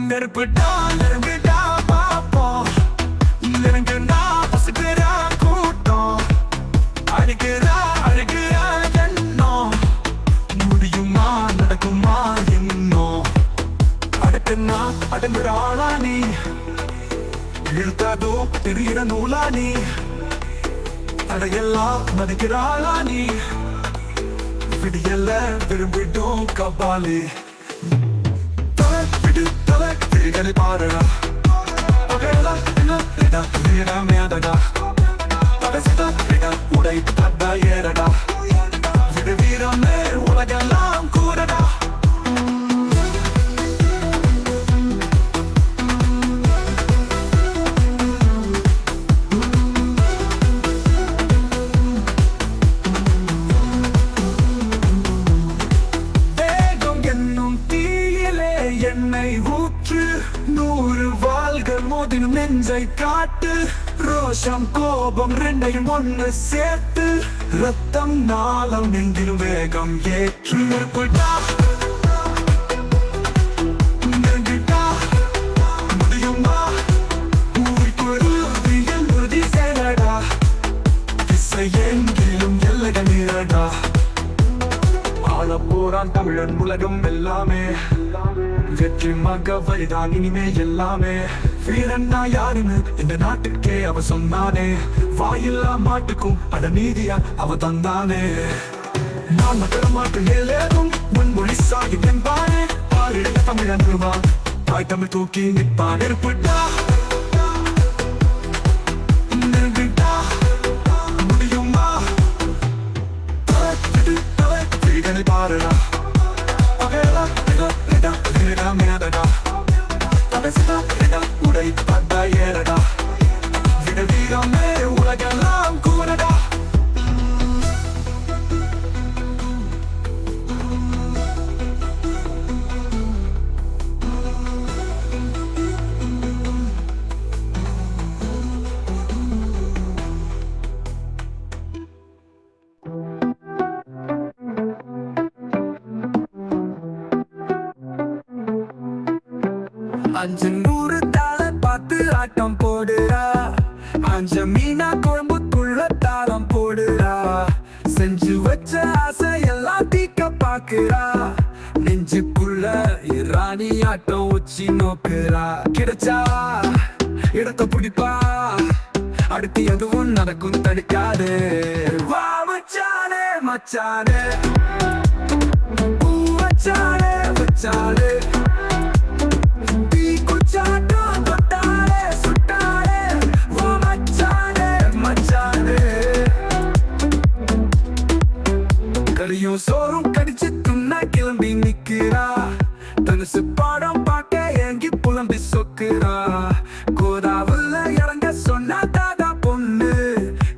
நெருப்புடா நெருங்குடா பாப்போம் நெருங்குடா பசுக்கிறா கூட்டம் அழுகிறா அழுகிறா எண்ணம் முடியுமா நடக்குமா இன்னும் அடுக்குன்னா அடங்குற ஆளா நீ இழுத்தாதோ தெரிகிற நூலா நீ தடையெல்லாம் மதிக்கிற ஆளா நீ விடியல்ல விரும்பிடும் Kabali Gani parada Pagela ina ina Nira meadada Pagasta ina Udai tadda yerada Vidu virame Ulagallam kurada Vegam ennum தீயிலே என்னை ஊற்று 100 வாள்கள் மோதினும் நெஞ்சை காட்டு ரோஷம் கோபம் ரெண்டையும் ஒன்று சேர்த்து ரத்தம் நாளம் நெஞ்சிலும் வேகம் ஏற்று நெருப்புடா நெருங்குடா முடியுமா ஊருக்குள் உறுதி சேரடா திசை எங்கிலும் எல்லைகள் நிறடா ஆளப்போரான் தமிழன் உலகம் எல்லாமே வெற்றி மகவைதான் இனிமே எல்லாமே வீரன்னா யாருன்னு இந்த நாட்டுக்கே அவ சொன்னானே வாயில்லா மாட்டுக்கும் அட நீதியா அவ தந்தானே நான் மக்கள மாட்டு ஏலேதும் முன்மொழி சாகி என்பானே பாரிட தமிழன் வருவான் தாய் தமிழ் தூக்கி நிற்பான் நெருப்புடா நெருங்குடா முடியுமா வீரனை பாருடா பகலா Reda, reda, meadada Pagasta reda, udai tadda yerada Vidu virame Ulagallam kurada அஞ்சு 100 தாள பார்த்து ஆட்டம் போடுறா அஞ்சு மீனா குழம்புக்குள்ள தாளம் போடுறா செஞ்சு வச்ச ஆசை எல்லாம் தீக்க பாக்குறா நெஞ்சுக்குள்ள ராணி ஆட்டம் உச்சி நோக்குறா கிடைச்சா இடத்த பிடிப்பா அடுத்து எதுவும் நடக்கும் தடுக்காது வா மச்சானே மச்சானே பூ வச்சானே வச்சானே சாட்டம் தொட்டாலே சுட்டாலே ஓ மச்சானே மச்சானே கரியும் சோறும் கடிச்சு துண்ணா கிளம்பி நிக்கிறா தனுசு பாடம் பார்க்க ஏங்கி புலம்பி சொக்குறா கோதாவுல இறங்க சொன்னா தாதா பொண்ணு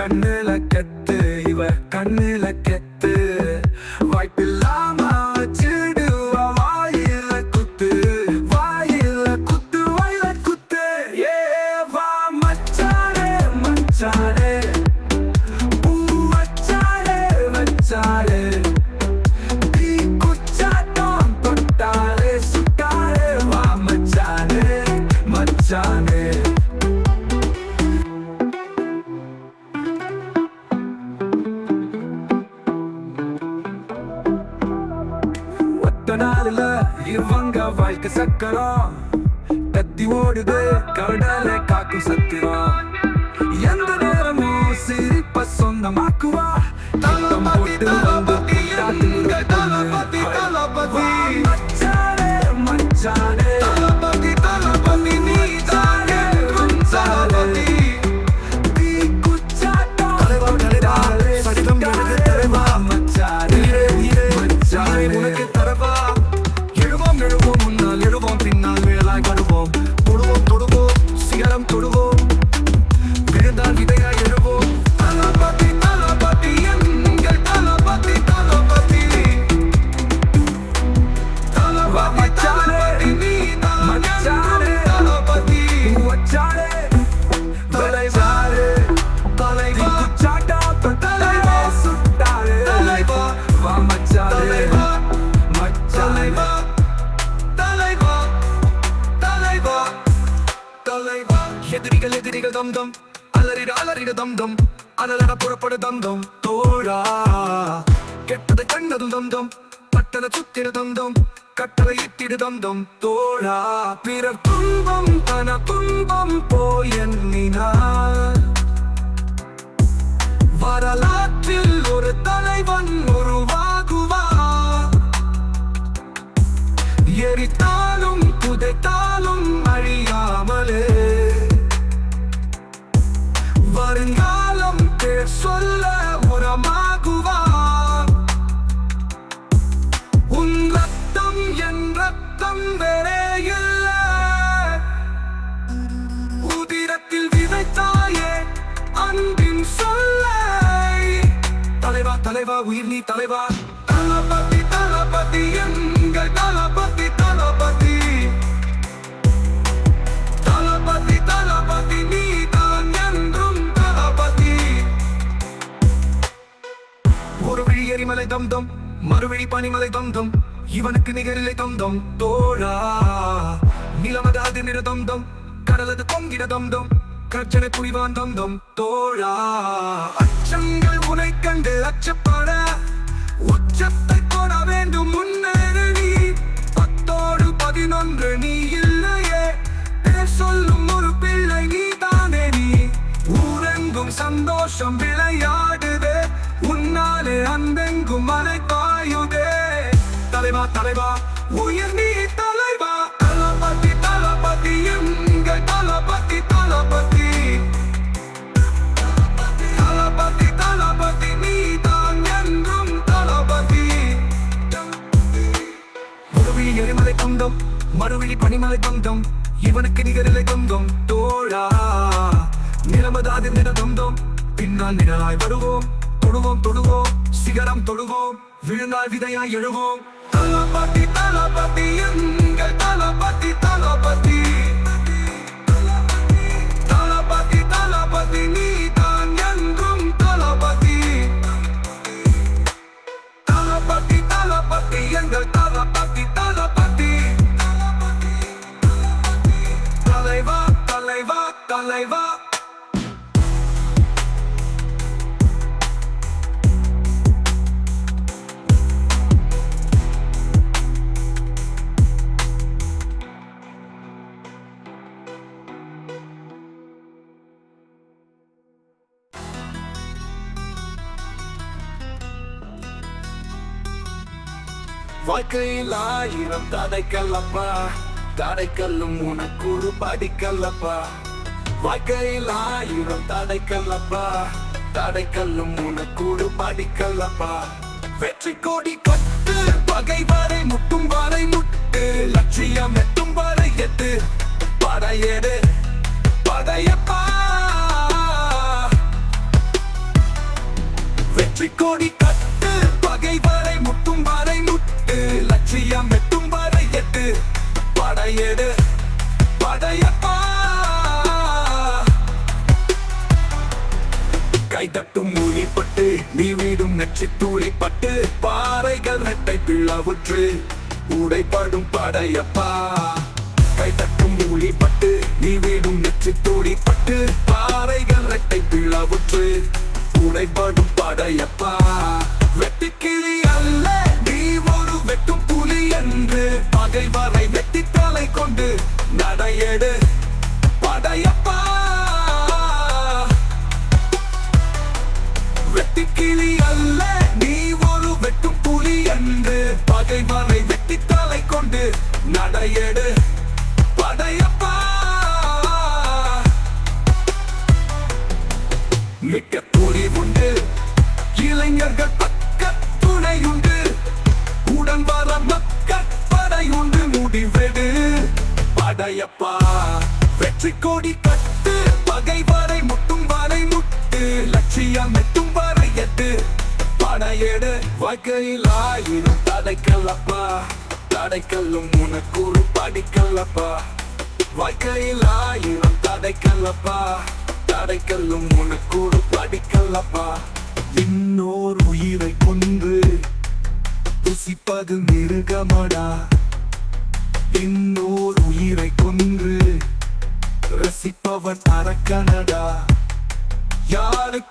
கண்ணுல கெத்து இவ கண்ணுல கெத்து வாய்ப்பில்லாம வச்சிடுவா வாயில குத்து இவங்க வாழ்க்கை சக்கரம் கத்தி ஓடுது கடலை காக்கும் சத்திரம் எந்த நேரமும் சிரிப்ப சொந்தமாக்குவா தத்தம் போட்டு வந்து மச்சானே மச்சானே தொடுவோம் விழுந்தால் விதையா எழுவோம் தளபதி தளபதி தம்தம் அலறிட தம்தம் அனலட புறப்படு தம்தம் தோழா கெட்டதை கண்டது தம்தம் பட்டத சுத்திட தம்தம் கட்டளை இட்டிடு தம்தம் தோழா பிறர் துன்பம் தன துன்பம் போய் எண்ணினார் வரலாற்றில் ஒரு தலைவன் உருவாகுவார் எரித்தாலும் புதைத்தாலும் அழியாமலே வருங்காலம் பேர் சொல்ல உரமாகுவார் உன் ரத்தம் என் ரத்தம் வேறே இல்லை உதிரத்தில் விதைத்தாயே அன்பின் சொல்லை தலைவா தலைவா உயிர் நீ தலைவா தளபதி தளபதி எங்கள் தளபதி தளபதி தளபதி தளபதி நீ தான் என்றும் தளபதி ஒரு விழி எரிமலை தம்தம் மறுவிழி பனிமலை தம்தம் இவனுக்கு நிகரில்லை தம்தம் தோழா நிலமது அதிர்நிற தம்தம் கடலது பொங்கிட தம்தம் கர்ச்சனை புரிவான் தம்தம் தோழா அச்சங்கள் உனை கண்டு அச்சப்பட உச்சத்தை தொட வேண்டும் முன்னேறு நீ 10-11 நீ இல்லையே பேர் சொல்லும் ஒரு பிள்ளை நீ தானே நீ ஊரெங்கும் சந்தோஷம் விளையாடுதே உன்னாலே அன்பெங்கும் மலை பாயுதே தலைவா தலைவா உயிர் நீ தலைவா தளபதி தளபதி எங்கள் தளபதி தளபதி தளபதி தளபதி நீ தான் என்றும் தளபதி ஒருவிழி எரிமலை தம்தம் மறுவிழி பனிமலை தம்தம் இவனுக்கு நிகரில்லை தம்தம் தோழா நிலமதாதி நிற தம்தம் பின்னால் நிழலாய் வருவோம் தொடுவோம் தொடுவோம் சிகரம் தொடுவோம் விழுந்தால் விதையாய் எழுவோம் தளபதி தளபதி எங்கள் தளபதி தளபதி தளபதி தளபதி நீ தான் என்றும் தளபதி தளபதி தளபதி எங்கள் தளபதி தளபதி தலைவா தலைவா தலைவா வாழ்க்கையில் 1000 தடைக்கல்லப்பா தடைக்கல்லும் உனக்கு ஒரு படிக்கல்லப்பா வாழ்க்கையில் 1000 தடைக்கல்லப்பா தடைக்கல்லும் உனக்கு ஒரு படிக்கல்லப்பா வெற்றி கோடி கட்டு பகை வரை முட்டும் வரை முட்டு லட்சியம் எட்டும் வரை எட்டு படையெடு படையப்பா வெற்றி கோடி கட்டு பகை வரை முட்டும் வரை முட்டு லட்சியம் எட்டும் வரை எட்டு படையெடு படையப்பா கைதட்டும் மொழிப்பட்டு நீ வீடும் நச்சு தூளிப்பட்டு பாறைகள் ரெட்டை பிளவுற்று உடைப்படும் படையப்பா கைதட்டும் மொழிப்பட்டு நீ வீடும் நச்சு தூளிப்பட்டு பாறைகள் ரெட்டை பிளவுற்று உடைப்படும் படையப்பா வெட்டுக்கிளி அல்ல நீ ஒரு வெட்டும் புலி என்று பகை வரை வெட்டி தலை கொண்டு நடையெடு படையப்பா வெட்டுக்கிளி அல்ல நீ ஒரு வெட்டும் புலி என்று பகை வரை வெட்டி தலை கொண்டு நடையெடு படையப்பா மிக்க துணிவுண்டு இளைஞர்கள் பக்க துணையுண்டு உடன் வர மக்கள் படையுண்டு முடிவெடு படையப்பா வெற்றி கோடி கட்டு பகை வரை முட்டும் வரை முட்டு லட்சியம் எட்டும் வரை எட்டு படையெடு வாழ்க்கையில் 1000 தடைக்கல்லப்பா தடைக்கல்லும் உனக்கு ஒரு படிக்கல்லப்பா வாழ்க்கையில் 1000 தடைக்கல்லப்பா தடைக்கல்லும் உனக்கு ஒரு படிக்கல்லப்பா இன்னோர் உயிரை கொன்று ருசிப்பது மிருகமடா இன்னோர் உயிரை கொன்று ரசிப்பவன் அரக்கனடா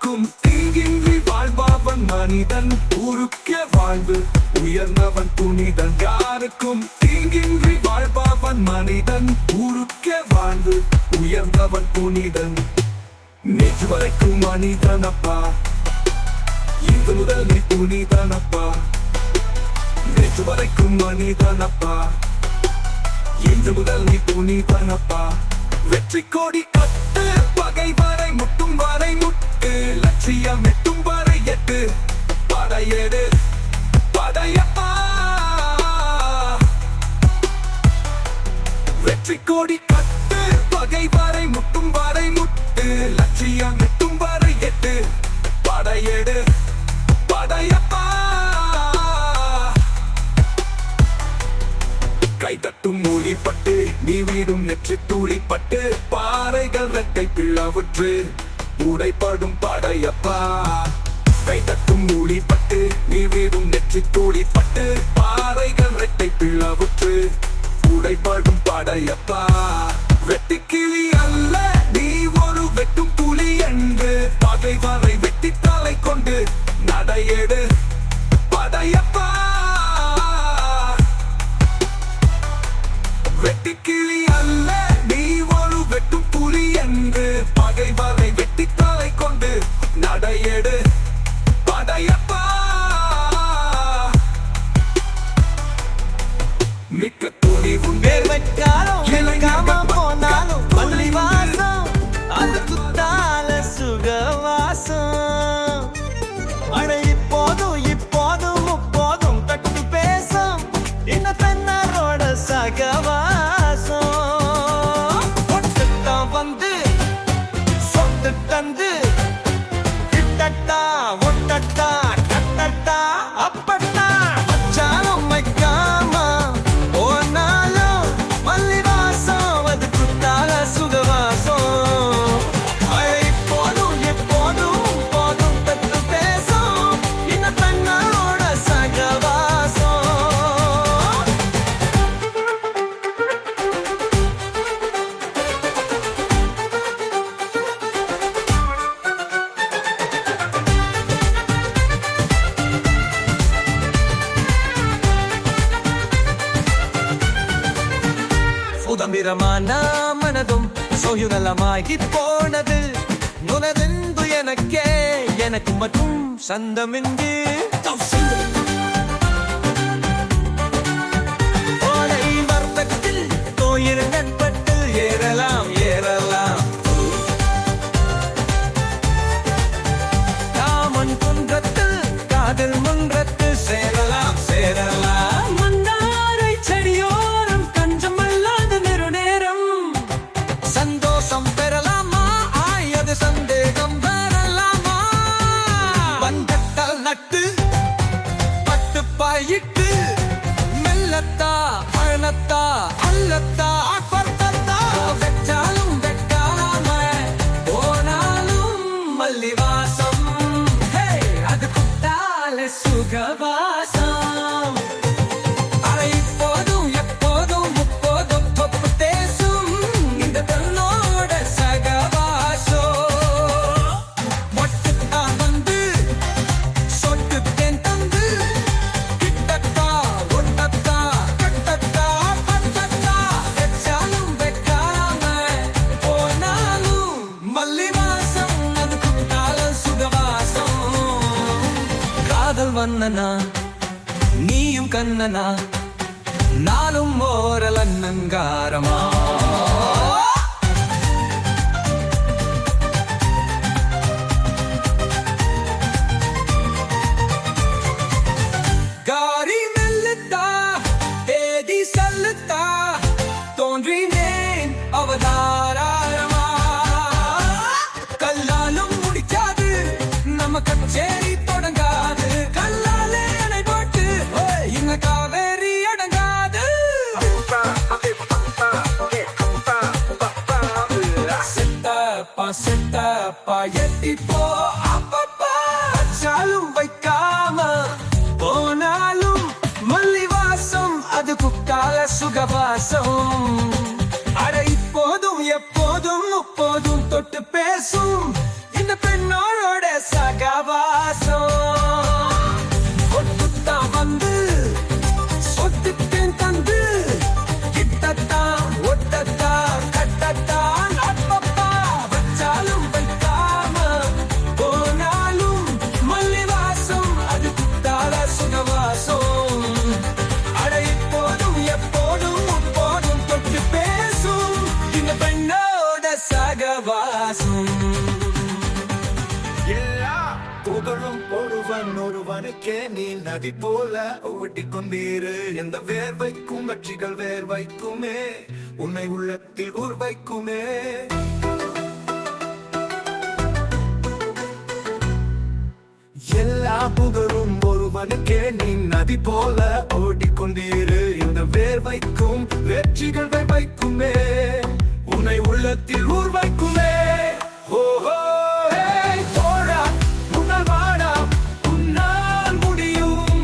யாருக்கும் தீங்கின்றி வாழ்பவன் மனிதன் ஊருக்கே வாழ்வு உயர்ந்தவன் புனிதன் யாருக்கும் தீங்கின்றி வாழ்பவன் மனிதன் ஊருக்கே வாழ்வு உயர்ந்தவன் புனிதன் நேற்று வரைக்கும் மனிதனப்பா இன்று முதல் நீ புனிதனப்பா நேற்று வரைக்கும் மனிதனப்பா இன்று முதல் நீ புனிதனப்பா வெற்றி கொடி கட்டு பகைவரை முட்டும் வரை முட்டு லட்சியம் எட்டும் வரை எட்டு படையெடு படையப்பா வெற்றி கொடி கட்டு பகைவரை முட்டும் வரை முட்டு லட்சியம் எட்டும் வரை எட்டு படையெடு படையப்பா கைதட்டும் மூலிப்பட்டு நீ வீடும் நெற்றி தூளிப்பட்டு பாறைகள் ரெட்டை பிளவுற்று உடைப்படும் படையப்பா கைதட்டும் மூலிப்பட்டு நீ வீடும் நெற்றி தூளிப்பட்டு பாறைகள் ரெட்டை பிளவுற்று உடைப்படும் படையப்பா வெட்டி கிளி அல்ல நீ ஒரு வெட்டும் புலி என்று பகைவரை வெட்டி தலை கொண்டு நடையெடு படையப்பா வெட்டி கிளி அல்ல நீ ஒரு வெட்டும் புலி என்று பகைவரை வெட்டி தலை கொண்டு நடையெடு படையப்பா மிக்க துணிவும் வேர்வைக்காலம் இல்லாம போனாலும் பள்ளி வாசம் அது குத்தால சுகவாசம் அட இப்போதும் முப்போதும் தட்டு பேசும் என்ன பெண்ணரோட சகவாசம் ஒட்டுத்தான் வந்து சொத்து தந்து கிட்டட்டா ஒட்டட்டா கட்டட்டா அப்பட்டா வச்சாலும் வைக்காம போனாலும் மல்லி வாசம் அது குத்தால சுகவாசம் இப்போதும் எப்போதும் போதும் தத்து பேசும் இந்த பெண்ணோட சகவாசம் சுதந்திரமான மனதும் சோயுநலமாகி போனது உனதெந்து எனக்கே எனக்கு மட்டும் சந்தமின்றி ஓலை வர்த்தகத்தில் கோயில் நட்பட்டு ஏறலாம் காமன் குன்றத்தில் காதல் முன்றத்து சேரலாம் மந்தாரை செடியோரம் கஞ்சம் அல்லாத நெருநேரம் சந்தோஷம் பெறலாமா ஆயது சந்தேகம் பெறலாமா பந்தத்தால் நட்டு பட்டு பாயிட்டு மெல்லத்தா அழனத்தா அல்லத்தா பர்த்தத்தா வெச்சாலும் வெட்டாம போனாலும் மல்லி வாசம் அது குத்தால சுகவாசம் அரை இப்போதும் எப்போதும் முப்போதும் தொப்பு தேசும் இந்த தன்னோட சகவாசம் ஒட்டுத்தான் வந்து சொட்டு தேன் தந்து கிட்டத்தா ஒட்டத்தா கட்டத்தா பட்டத்தா வெச்சாலும் வெட்டாம போனாலும் மல்லி வாசம் அது குத்தால சுகவாசம் காதல் வண்ணனா நீயும் கண்ணனா நானும் ஓரல் அண்ணங்காரமா காரி மெல்லுத்தா தேதி சல்லுத்தா தோன்றினேன் அவதாரமா கல்லாலும் முடிக்காது நம்ம கச்சேரி தொடங்காது கல்லாலே அணை போட்டு இந்த காவேரி அடங்காது செத்தப்பா எட்டி போ அப்பப்பா வச்சாலும் வைக்காம போனாலும் மல்லி வாசம் அது குக்கால சுகவாசம் அட இப்போதும் எப்போதும் முப்போதும் தொட்டு பேசும் இந்த பெண்ணோட ஒருவனுக்கே நீ நதி போல ஓட்டிக்கொண்டீரு. எந்த வேர்வைக்கும் வெற்றிகள் வேர்வைக்குமே, உன்னை உள்ளத்தில் உருவைக்குமே. எல்லா புகழும் ஒருவனுக்கே நீ நதி போல ஓடிக்கொண்டீரு. இந்த வேர்வைக்கும் வெற்றிகள் வேர்வைக்குமே, உன்னை உள்ளத்தில் ஊர்வைக்குமே. ஓஹோ தோழா உன்னால் வாடா, உன்னால் முடியும்.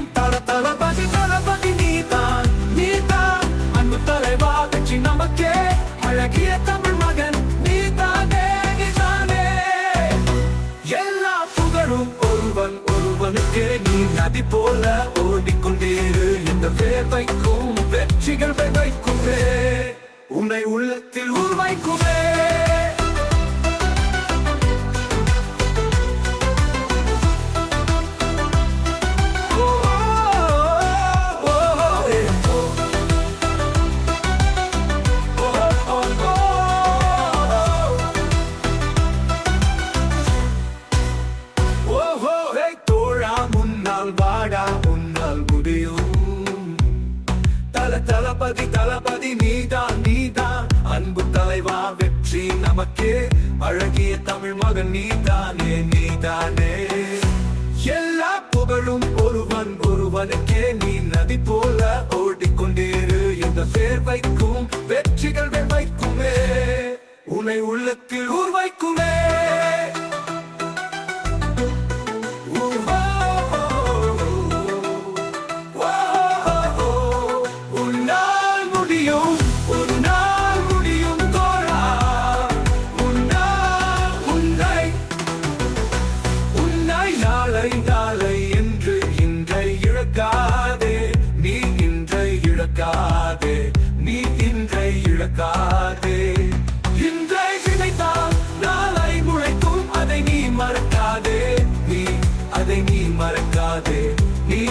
தளபதி தளபதி நீதான் நீதான், அன்பு தலைவா வெற்றி நமக்கே, அழகிய தமிழ் மகன் நீதானே நீதானே. எல்லா புகழும் ஒருவனுக்கே நீ நதி போல ஓடிக்கொண்டீரு. இந்த வேர்வைக்கும் வெற்றிகள் வேர்வைக்குமே, உன்னை உள்ளத்தில் உருவைக்குமே. தளபதி தளபதி நீதான் நீதான், அன்பு தலைவா வெற்றி நமக்கே, அழகிய தமிழ் மகன் நீதானே நீதானே. எல்லா புகழும் ஒருவனுக்கே நீ நதி போல ஓடிக்கொண்டீரு. இந்த வேர்வைக்கும் வெற்றிகள் வேர்வைக்குமே, உன்னை உள்ளத்தில் ஊர்வைக்குமே. நாளை என்று இன்றை இழக்காதே, நீ இன்றை இழக்காதே, நீ இன்றை இழக்காதே. இன்றை விதைத்தால் நாளை முளைக்கும், அதை நீ மறக்காதே, நீ அதை நீ மறக்காதே, நீ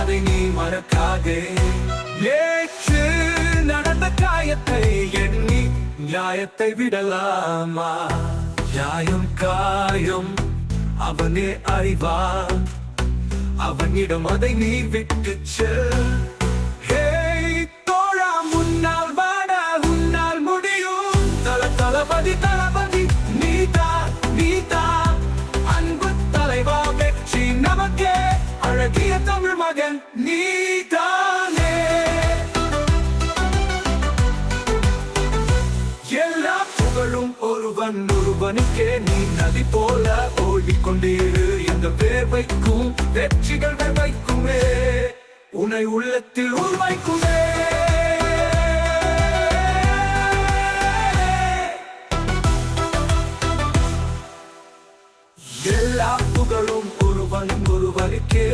அதை நீ மறக்காதே. நேற்று நடந்த காயத்தை எண்ணி நியாயத்தை விடலாமா? நியாயம் காயம் அவனே அறிவான், அவனிடம் அதை நீ விட்டு செல். தோழா முன்னால் வாடா, உன்னால் முடியும். தளபதி தளபதி நீதான் நீதான், அன்பு தலைவா வெற்றி நமக்கே, அழகிய தமிழ் மகன் நீதானே. எல்லா புகழும் ஒருவனுக்கே நீ நதி போல ஓடிக்கொண்டீரு. இந்த வேர்வைக்கும் வெற்றிகள் வேர்வைக்குமே, உன்னை உள்ளத்தில் உருவைக்குமே. எல்லா புகழும் ஒருவனுக்கே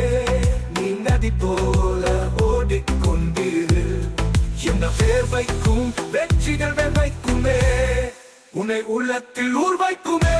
நீ நதி போல ஓடிக்கொண்டீரு. இந்த வேர்வைக்கும் வெற்றிகள் வேர்வைக்குமே, உன்னை உள்ளத்தில் ஊர்வைக்குமே.